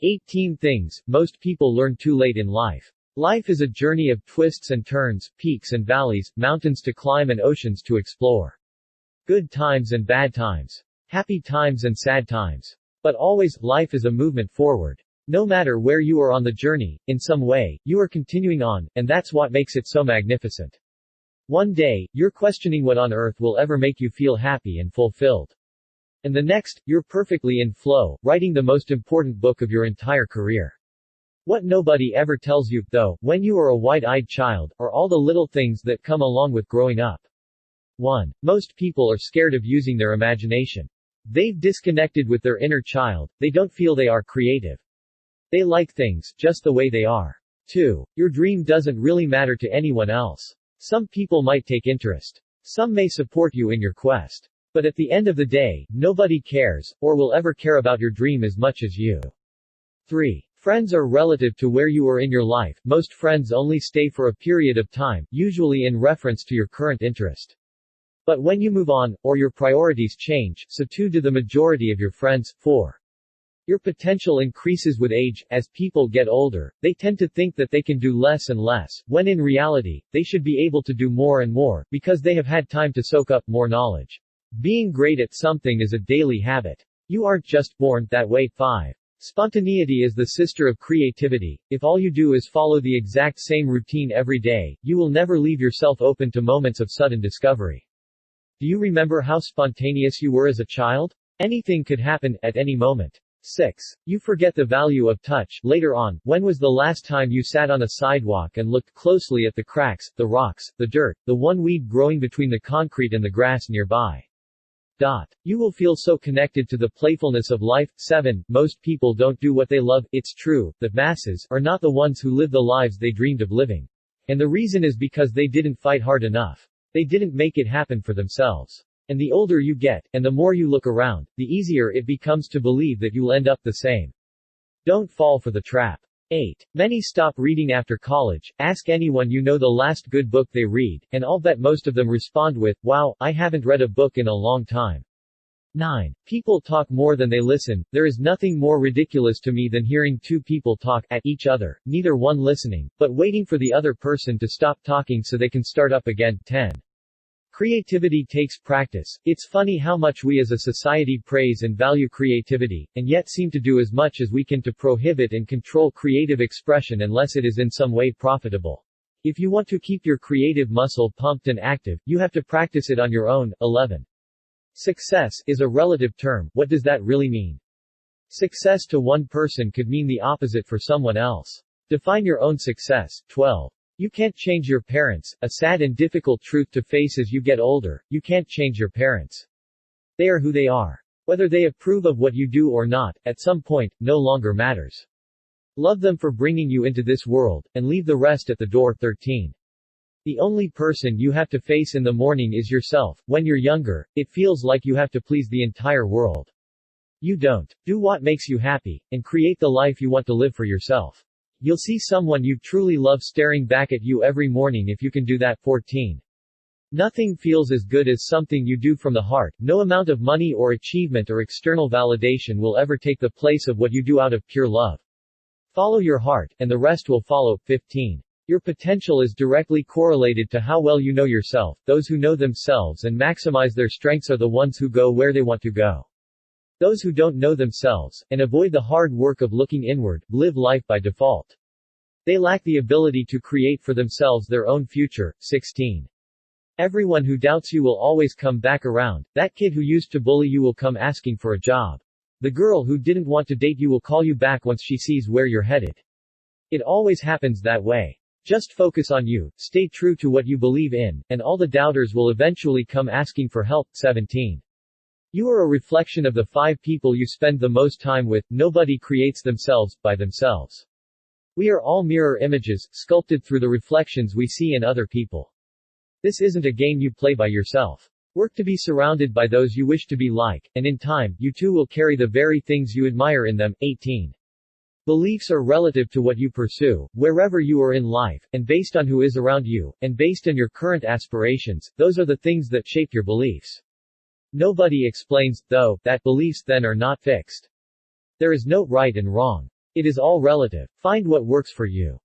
18 things most people learn too late in life. Life is a journey of twists and turns, peaks and valleys, mountains to climb and oceans to explore. Good times and bad times. Happy times and sad times. But always, life is a movement forward. No matter where you are on the journey, in some way, you are continuing on, and that's what makes it so magnificent. One day, you're questioning what on earth will ever make you feel happy and fulfilled. And the next, you're perfectly in flow, writing the most important book of your entire career. What nobody ever tells you, though, when you are a wide-eyed child, are all the little things that come along with growing up. 1. Most people are scared of using their imagination. They've disconnected with their inner child, they don't feel they are creative. They like things, just the way they are. 2. Your dream doesn't really matter to anyone else. Some people might take interest. Some may support you in your quest. But at the end of the day, nobody cares, or will ever care about your dream as much as you. 3. Friends are relative to where you are in your life. Most friends only stay for a period of time, usually in reference to your current interest. But when you move on, or your priorities change, so too do the majority of your friends. 4. Your potential increases with age. As people get older, they tend to think that they can do less and less, when in reality, they should be able to do more and more, because they have had time to soak up more knowledge. Being great at something is a daily habit. You aren't just born that way. 5. Spontaneity is the sister of creativity. If all you do is follow the exact same routine every day, you will never leave yourself open to moments of sudden discovery. Do you remember how spontaneous you were as a child? Anything could happen, at any moment. 6. You forget the value of touch. Later on, when was the last time you sat on a sidewalk and looked closely at the cracks, the rocks, the dirt, the one weed growing between the concrete and the grass nearby? You will feel so connected to the playfulness of life. 7. Most people don't do what they love. It's true, the masses are not the ones who live the lives they dreamed of living. And the reason is because they didn't fight hard enough. They didn't make it happen for themselves. And the older you get, and the more you look around, the easier it becomes to believe that you'll end up the same. Don't fall for the trap. 8. Many stop reading after college. Ask anyone you know the last good book they read, and I'll bet most of them respond with, "Wow, I haven't read a book in a long time." 9. People talk more than they listen. There is nothing more ridiculous to me than hearing two people talk at each other, neither one listening, but waiting for the other person to stop talking so they can start up again. 10. Creativity takes practice. It's funny how much we as a society praise and value creativity, and yet seem to do as much as we can to prohibit and control creative expression unless it is in some way profitable. If you want to keep your creative muscle pumped and active, you have to practice it on your own. 11. Success is a relative term. What does that really mean? Success to one person could mean the opposite for someone else. Define your own success. 12. You can't change your parents, a sad and difficult truth to face as you get older. You can't change your parents. They are who they are. Whether they approve of what you do or not, at some point, no longer matters. Love them for bringing you into this world, and leave the rest at the door. 13. The only person you have to face in the morning is yourself. When you're younger, it feels like you have to please the entire world. You don't. Do what makes you happy, and create the life you want to live for yourself. You'll see someone you truly love staring back at you every morning if you can do that. 14. Nothing feels as good as something you do from the heart. No amount of money or achievement or external validation will ever take the place of what you do out of pure love. Follow your heart, and the rest will follow. 15. Your potential is directly correlated to how well you know yourself. Those who know themselves and maximize their strengths are the ones who go where they want to go. Those who don't know themselves, and avoid the hard work of looking inward, live life by default. They lack the ability to create for themselves their own future. 16. Everyone who doubts you will always come back around. That kid who used to bully you will come asking for a job. The girl who didn't want to date you will call you back once she sees where you're headed. It always happens that way. Just focus on you, stay true to what you believe in, and all the doubters will eventually come asking for help. 17. You are a reflection of the 5 people you spend the most time with. Nobody creates themselves by themselves. We are all mirror images, sculpted through the reflections we see in other people. This isn't a game you play by yourself. Work to be surrounded by those you wish to be like, and in time, you too will carry the very things you admire in them. 18. Beliefs are relative to what you pursue, wherever you are in life, and based on who is around you, and based on your current aspirations. Those are the things that shape your beliefs. Nobody explains, though, that beliefs then are not fixed. There is no right and wrong. It is all relative. Find what works for you.